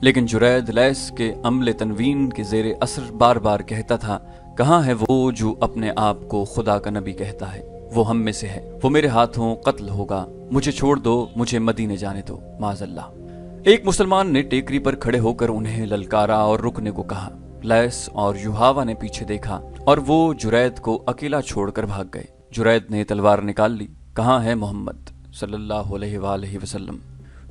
لیکن جرید لیس کے عمل تنوین کے زیر اثر بار بار کہتا تھا، کہاں ہے وہ جو اپنے آپ کو خدا کا نبی کہتا ہے؟ وہ ہم میں سے ہے، وہ میرے ہاتھوں قتل ہوگا، مجھے چھوڑ دو، مجھے مدینے جانے دو، معاذ اللہ۔ ایک مسلمان نے ٹیکری پر کھڑے ہو کر انہیں للکارا اور رکنے کو کہا۔ لیس اور یوحاوا نے پیچھے دیکھا اور وہ جرید کو اکیلا چھوڑ کر بھاگ گئے۔ جرید نے تلوار نکال لی۔ کہاں ہے محمد صلی اللہ علیہ وآلہ وسلم؟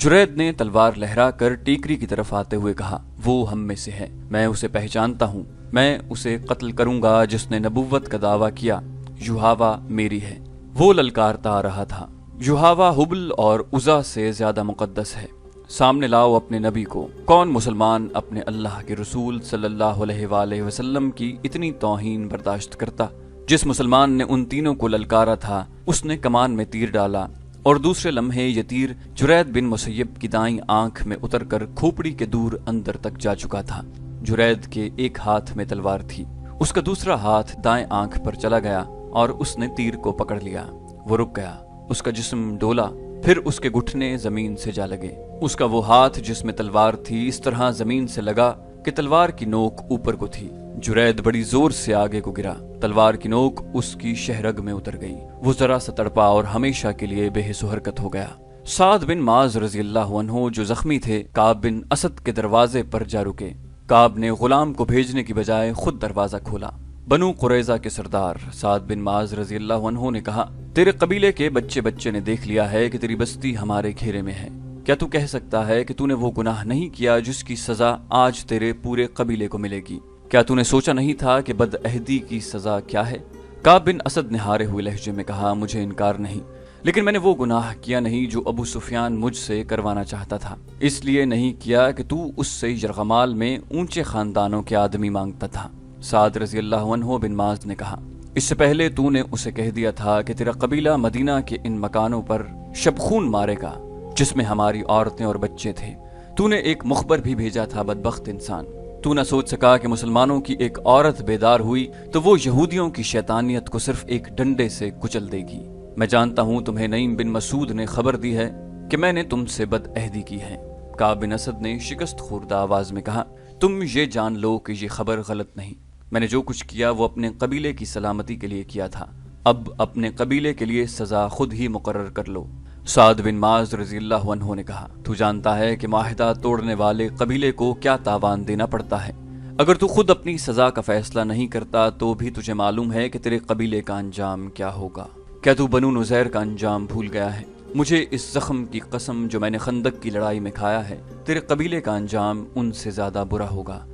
جرید نے تلوار لہرا کر ٹیکری کی طرف آتے ہوئے کہا، وہ ہم میں سے ہے، میں اسے پہچانتا ہوں، میں اسے قتل کروں گا جس نے نبوت کا دعویٰ کیا، یوحاوا میری ہے۔ وہ للکارتا آ رہا تھا، یوحاوا ہبل اور عزا سے زیادہ مقدس ہے، سامنے لاؤ اپنے نبی کو۔ کون مسلمان اپنے اللہ کے رسول صلی اللہ علیہ وآلہ وسلم کی اتنی توہین برداشت کرتا؟ جس مسلمان نے ان تینوں کو للکارا تھا اس نے کمان میں تیر ڈالا اور دوسرے لمحے یہ تیر جرید بن مسیب کی دائیں آنکھ میں اتر کر کھوپڑی کے دور اندر تک جا چکا تھا۔ جرید کے ایک ہاتھ میں تلوار تھی، اس کا دوسرا ہاتھ دائیں آنکھ پر چلا گیا اور اس نے تیر کو پکڑ لیا۔ وہ رک گیا، اس کا جسم ڈولا، پھر اس کے گھٹنے زمین سے جا لگے۔ اس کا وہ ہاتھ جس میں تلوار تھی اس طرح زمین سے لگا کہ تلوار کی نوک اوپر کو تھی۔ جرید بڑی زور سے آگے کو گرا، تلوار کی نوک اس کی شہرگ میں اتر گئی۔ وہ ذرا سا تڑپا اور ہمیشہ کے لیے بے حس و حرکت ہو گیا۔ سعد بن معاذ رضی اللہ عنہ جو زخمی تھے کعب بن اسد کے دروازے پر جا رکے۔ کعب نے غلام کو بھیجنے کی بجائے خود دروازہ کھولا۔ بنو قریظہ کے سردار سعد بن معاذ رضی اللہ عنہ نے کہا، تیرے قبیلے کے بچے بچے نے دیکھ لیا ہے کہ تیری بستی ہمارے گھیرے میں ہے۔ کیا تو کہہ سکتا ہے کہ تو نے وہ گناہ نہیں کیا جس کی سزا آج تیرے پورے قبیلے کو ملے گی؟ کیا تو نے سوچا نہیں تھا کہ بدعہدی کی سزا کیا ہے؟ کعب بن اسد نے ہارے ہوئے لہجے میں کہا، مجھے انکار نہیں، لیکن میں نے وہ گناہ کیا نہیں جو ابو سفیان مجھ سے کروانا چاہتا تھا، اس لیے نہیں کیا کہ تو اس سے یرغمال میں اونچے خاندانوں کے آدمی مانگتا تھا۔ سعد رضی اللہ عنہ بن معاذ نے کہا، اس سے پہلے تو نے اسے کہہ دیا تھا کہ تیرا قبیلہ مدینہ کے ان مکانوں پر شبخون مارے گا جس میں ہماری عورتیں اور بچے تھے۔ تو نے ایک مخبر بھی بھیجا تھا، بدبخت انسان، تو نہ سوچ سکا کہ مسلمانوں کی ایک عورت بیدار ہوئی تو وہ یہودیوں کی شیطانیت کو صرف ایک ڈنڈے سے کچل دے گی۔ میں جانتا ہوں تمہیں نعیم بن مسعود نے خبر دی ہے کہ میں نے تم سے بدعہدی کی ہے۔ کعب بن اسد نے شکست خوردہ آواز میں کہا، تم یہ جان لو کہ یہ خبر غلط نہیں، میں نے جو کچھ کیا وہ اپنے قبیلے کی سلامتی کے لیے کیا تھا، اب اپنے قبیلے کے لیے سزا خود ہی مقرر کر لو۔ سعد بن معاذ رضی اللہ عنہ نے کہا، تو جانتا ہے کہ معاہدہ توڑنے والے قبیلے کو کیا تاوان دینا پڑتا ہے؟ اگر تو خود اپنی سزا کا فیصلہ نہیں کرتا تو بھی تجھے معلوم ہے کہ تیرے قبیلے کا انجام کیا ہوگا۔ کیا تو بنو نذیر کا انجام بھول گیا ہے؟ مجھے اس زخم کی قسم جو میں نے خندق کی لڑائی میں کھایا ہے، تیرے قبیلے کا انجام ان سے زیادہ برا ہوگا۔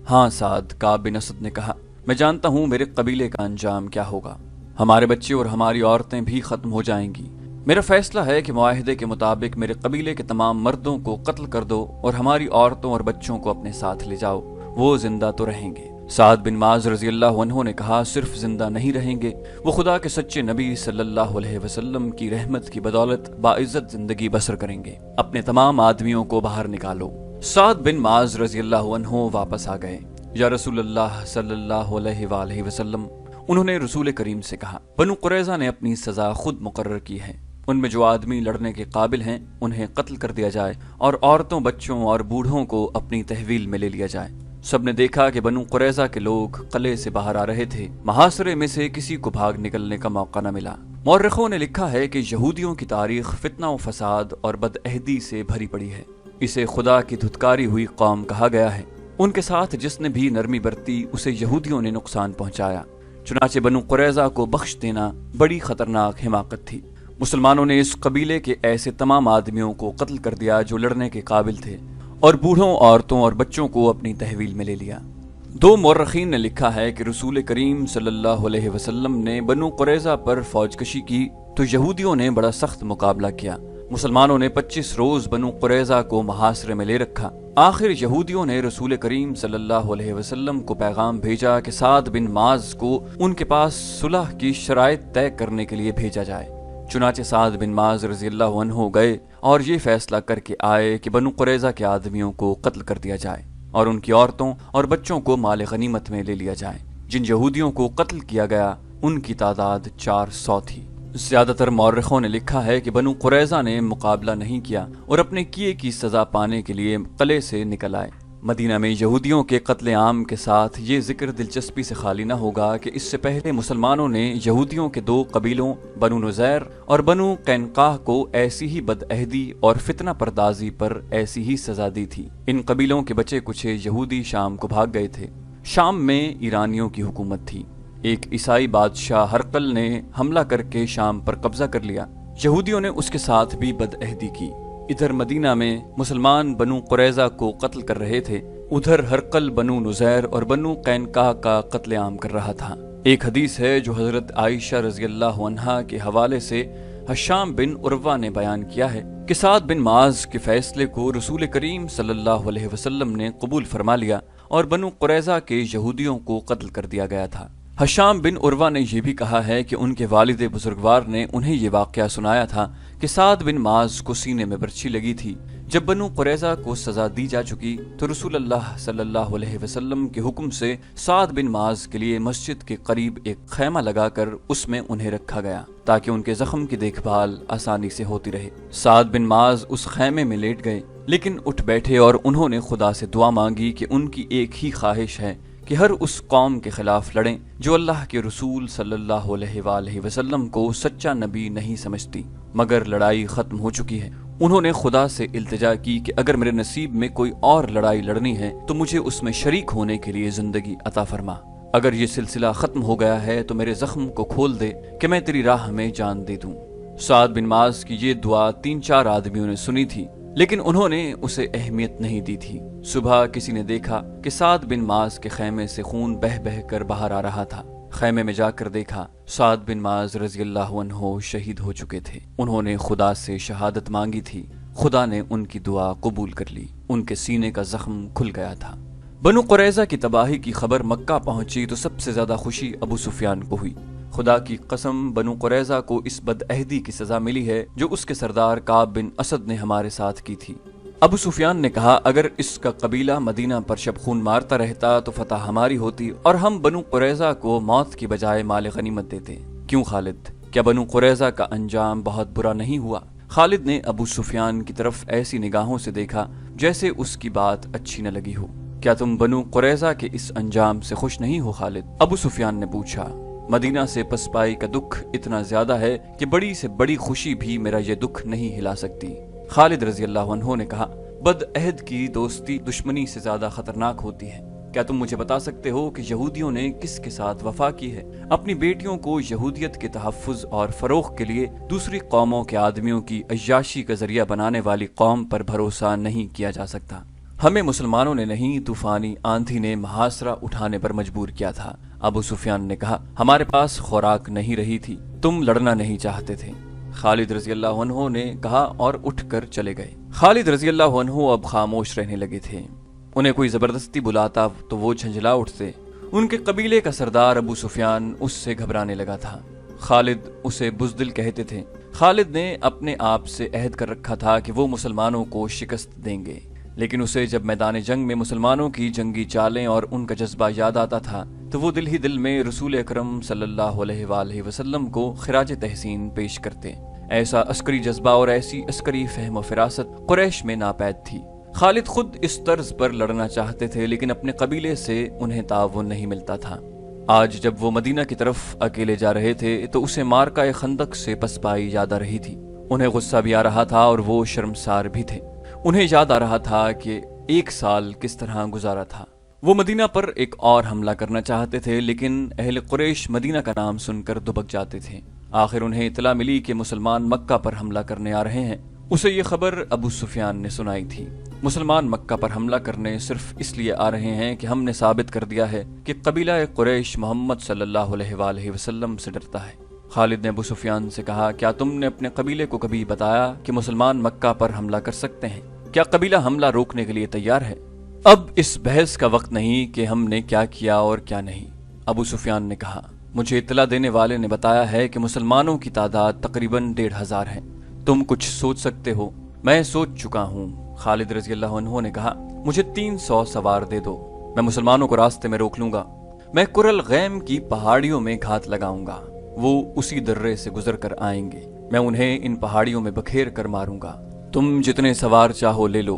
ہاں سعد، کعب بن اسد نے کہا، میں جانتا ہوں میرے قبیلے کا انجام کیا ہوگا، ہمارے بچے اور ہماری عورتیں بھی ختم ہو جائیں گی۔ میرا فیصلہ ہے کہ معاہدے کے مطابق میرے قبیلے کے تمام مردوں کو قتل کر دو اور ہماری عورتوں اور بچوں کو اپنے ساتھ لے جاؤ، وہ زندہ تو رہیں گے۔ سعد بن معاذ رضی اللہ عنہ نے کہا، صرف زندہ نہیں رہیں گے، وہ خدا کے سچے نبی صلی اللہ علیہ وسلم کی رحمت کی بدولت باعزت زندگی بسر کریں گے۔ اپنے تمام آدمیوں کو باہر نکالو۔ سعد بن معاذ رضی اللہ عنہ واپس آ گئے۔ یا رسول اللہ صلی اللہ علیہ وآلہ وسلم، انہوں نے رسول کریم سے کہا، بنو قریظہ نے اپنی سزا خود مقرر کی ہے، ان میں جو آدمی لڑنے کے قابل ہیں انہیں قتل کر دیا جائے اور عورتوں، بچوں اور بوڑھوں کو اپنی تحویل میں لے لیا جائے۔ سب نے دیکھا کہ بنو قریظہ کے لوگ قلعے سے باہر آ رہے تھے، محاصرے میں سے کسی کو بھاگ نکلنے کا موقع نہ ملا۔ مورخوں نے لکھا ہے کہ یہودیوں کی تاریخ فتنہ و فساد اور بدعہدی سے بھری پڑی ہے، اسے خدا کی دھتکاری ہوئی قوم کہا گیا ہے۔ ان کے ساتھ جس نے بھی نرمی برتی اسے یہودیوں نے نقصان پہنچایا، چنانچہ بنو قریظہ کو بخش دینا بڑی خطرناک حماقت تھی۔ مسلمانوں نے اس قبیلے کے ایسے تمام آدمیوں کو قتل کر دیا جو لڑنے کے قابل تھے اور بوڑھوں، عورتوں اور بچوں کو اپنی تحویل میں لے لیا۔ دو مورخین نے لکھا ہے کہ رسول کریم صلی اللہ علیہ وسلم نے بنو قریظہ پر فوج کشی کی تو یہودیوں نے بڑا سخت مقابلہ کیا۔ مسلمانوں نے 25 روز بنو قریظہ کو محاصرے میں لے رکھا۔ آخر یہودیوں نے رسول کریم صلی اللہ علیہ وسلم کو پیغام بھیجا کہ سعد بن معاذ کو ان کے پاس صلح کی شرائط طے کرنے کے لیے بھیجا جائے۔ چنانچہ سعد بن معاذ رضی اللہ عنہ گئے اور یہ فیصلہ کر کے آئے کہ بنو قریظہ کے آدمیوں کو قتل کر دیا جائے اور ان کی عورتوں اور بچوں کو مال غنیمت میں لے لیا جائے۔ جن یہودیوں کو قتل کیا گیا ان کی تعداد 400 تھی۔ زیادہ تر مورخوں نے لکھا ہے کہ بنو قریظہ نے مقابلہ نہیں کیا اور اپنے کیے کی سزا پانے کے لیے قلعے سے نکل آئے۔ مدینہ میں یہودیوں کے قتل عام کے ساتھ یہ ذکر دلچسپی سے خالی نہ ہوگا کہ اس سے پہلے مسلمانوں نے یہودیوں کے دو قبیلوں بنو نذیر اور بنو قینقاع کو ایسی ہی بدعہدی اور فتنہ پردازی پر ایسی ہی سزا دی تھی۔ ان قبیلوں کے بچے کچھ یہودی شام کو بھاگ گئے تھے۔ شام میں ایرانیوں کی حکومت تھی۔ ایک عیسائی بادشاہ ہرقل نے حملہ کر کے شام پر قبضہ کر لیا۔ یہودیوں نے اس کے ساتھ بھی بدعہدی کی۔ ادھر مدینہ میں مسلمان بنو قریظہ کو قتل کر رہے تھے، ادھر ہرقل بنو نذیر اور بنو قینقاع کا قتل عام کر رہا تھا۔ ایک حدیث ہے جو حضرت عائشہ رضی اللہ عنہا کے حوالے سے ہشام بن عروہ نے بیان کیا ہے کہ سعد بن معاذ کے فیصلے کو رسول کریم صلی اللہ علیہ وسلم نے قبول فرما لیا اور بنو قریظہ کے یہودیوں کو قتل کر دیا گیا تھا۔ ہشام بن عروہ نے یہ بھی کہا ہے کہ ان کے والد بزرگوار نے انہیں یہ واقعہ سنایا تھا کہ سعد بن معاذ کو سینے میں برچھی لگی تھی۔ جب بنو قریظہ کو سزا دی جا چکی تو رسول اللہ صلی اللہ علیہ وسلم کے حکم سے سعد بن معاذ کے لیے مسجد کے قریب ایک خیمہ لگا کر اس میں انہیں رکھا گیا تاکہ ان کے زخم کی دیکھ بھال آسانی سے ہوتی رہے۔ سعد بن معاذ اس خیمے میں لیٹ گئے لیکن اٹھ بیٹھے اور انہوں نے خدا سے دعا مانگی کہ ان کی ایک ہی خواہش ہے کہ ہر اس قوم کے خلاف لڑیں جو اللہ کے رسول صلی اللہ علیہ وآلہ وسلم کو سچا نبی نہیں سمجھتی، مگر لڑائی ختم ہو چکی ہے۔ انہوں نے خدا سے التجا کی کہ اگر میرے نصیب میں کوئی اور لڑائی لڑنی ہے تو مجھے اس میں شریک ہونے کے لیے زندگی عطا فرما۔ اگر یہ سلسلہ ختم ہو گیا ہے تو میرے زخم کو کھول دے کہ میں تیری راہ میں جان دے دوں۔ سعد بن معاذ کی یہ دعا 3-4 آدمیوں نے سنی تھی لیکن انہوں نے اسے اہمیت نہیں دی تھی۔ صبح کسی نے دیکھا کہ سعد بن معاذ کے خیمے سے خون بہہ بہہ کر باہر آ رہا تھا۔ خیمے میں جا کر دیکھا سعد بن معاذ رضی اللہ عنہ شہید ہو چکے تھے۔ انہوں نے خدا سے شہادت مانگی تھی، خدا نے ان کی دعا قبول کر لی، ان کے سینے کا زخم کھل گیا تھا۔ بنو قریظہ کی تباہی کی خبر مکہ پہنچی تو سب سے زیادہ خوشی ابو سفیان کو ہوئی۔ خدا کی قسم بنو قریظہ کو اس بدعہدی کی سزا ملی ہے جو اس کے سردار کعب بن اسد نے ہمارے ساتھ کی تھی۔ ابو سفیان نے کہا اگر اس کا قبیلہ مدینہ پر شب خون مارتا رہتا تو فتح ہماری ہوتی اور ہم بنو قریظہ کو موت کی بجائے مال غنیمت دیتے۔ کیوں خالد، کیا بنو قریظہ کا انجام بہت برا نہیں ہوا؟ خالد نے ابو سفیان کی طرف ایسی نگاہوں سے دیکھا جیسے اس کی بات اچھی نہ لگی ہو۔ کیا تم بنو قریظہ کے اس انجام سے خوش نہیں ہو خالد؟ ابو سفیان نے پوچھا۔ مدینہ سے پسپائی کا دکھ اتنا زیادہ ہے کہ بڑی سے بڑی خوشی بھی میرا یہ دکھ نہیں ہلا سکتی۔ خالد رضی اللہ عنہ نے کہا بدعہد کی دوستی دشمنی سے زیادہ خطرناک ہوتی ہے۔ کیا تم مجھے بتا سکتے ہو کہ یہودیوں نے کس کے ساتھ وفا کی ہے؟ اپنی بیٹیوں کو یہودیت کے تحفظ اور فروغ کے لیے دوسری قوموں کے آدمیوں کی عیاشی کا ذریعہ بنانے والی قوم پر بھروسہ نہیں کیا جا سکتا۔ ہمیں مسلمانوں نے نہیں طوفانی آندھی نے محاصرہ اٹھانے پر مجبور کیا تھا۔ ابو سفیان نے کہا ہمارے پاس خوراک نہیں رہی تھی، تم لڑنا نہیں چاہتے تھے۔ خالد رضی اللہ عنہ نے کہا اور اٹھ کر چلے گئے۔ خالد رضی اللہ عنہ اب خاموش رہنے لگے تھے۔ انہیں کوئی زبردستی بلاتا تو وہ جھنجھلا اٹھتے۔ ان کے قبیلے کا سردار ابو سفیان اس سے گھبرانے لگا تھا۔ خالد اسے بزدل کہتے تھے۔ خالد نے اپنے آپ سے عہد کر رکھا تھا کہ وہ مسلمانوں کو شکست دیں گے، لیکن اسے جب میدان جنگ میں مسلمانوں کی جنگی چالیں اور ان کا جذبہ یاد آتا تھا تو وہ دل ہی دل میں رسول اکرم صلی اللہ علیہ وآلہ وسلم کو خراج تحسین پیش کرتے۔ ایسا عسکری جذبہ اور ایسی عسکری فہم و فراست قریش میں ناپید تھی۔ خالد خود اس طرز پر لڑنا چاہتے تھے لیکن اپنے قبیلے سے انہیں تعاون نہیں ملتا تھا۔ آج جب وہ مدینہ کی طرف اکیلے جا رہے تھے تو اسے مارکہ خندق سے پسپائی یاد آ رہی تھی۔ انہیں غصہ بھی آ رہا تھا اور وہ شرمسار بھی تھے۔ انہیں یاد آ رہا تھا کہ 1 سال کس طرح گزارا تھا۔ وہ مدینہ پر ایک اور حملہ کرنا چاہتے تھے لیکن اہل قریش مدینہ کا نام سن کر دبک جاتے تھے۔ آخر انہیں اطلاع ملی کہ مسلمان مکہ پر حملہ کرنے آ رہے ہیں۔ اسے یہ خبر ابو سفیان نے سنائی تھی۔ مسلمان مکہ پر حملہ کرنے صرف اس لیے آ رہے ہیں کہ ہم نے ثابت کر دیا ہے کہ قبیلہ قریش محمد صلی اللہ علیہ وآلہ وسلم سے ڈرتا ہے۔ خالد نے ابو سفیان سے کہا کیا تم نے اپنے قبیلے کو کبھی بتایا کہ مسلمان مکہ پر حملہ کر سکتے ہیں؟ کیا قبیلہ حملہ روکنے کے لیے تیار ہے؟ اب اس بحث کا وقت نہیں کہ ہم نے کیا کیا اور کیا نہیں۔ ابو سفیان نے کہا مجھے اطلاع دینے والے نے بتایا ہے کہ مسلمانوں کی تعداد تقریباً 1,500 ہے۔ تم کچھ سوچ سکتے ہو؟ میں سوچ چکا ہوں۔ خالد رضی اللہ عنہ نے کہا مجھے 300 سوار دے دو، میں مسلمانوں کو راستے میں روک لوں گا۔ میں قرل غیم کی پہاڑیوں میں گھات لگاؤں گا، وہ اسی درے سے گزر کر آئیں گے، میں انہیں ان پہاڑیوں میں بکھیر کر ماروں گا۔ تم جتنے سوار چاہو لے لو،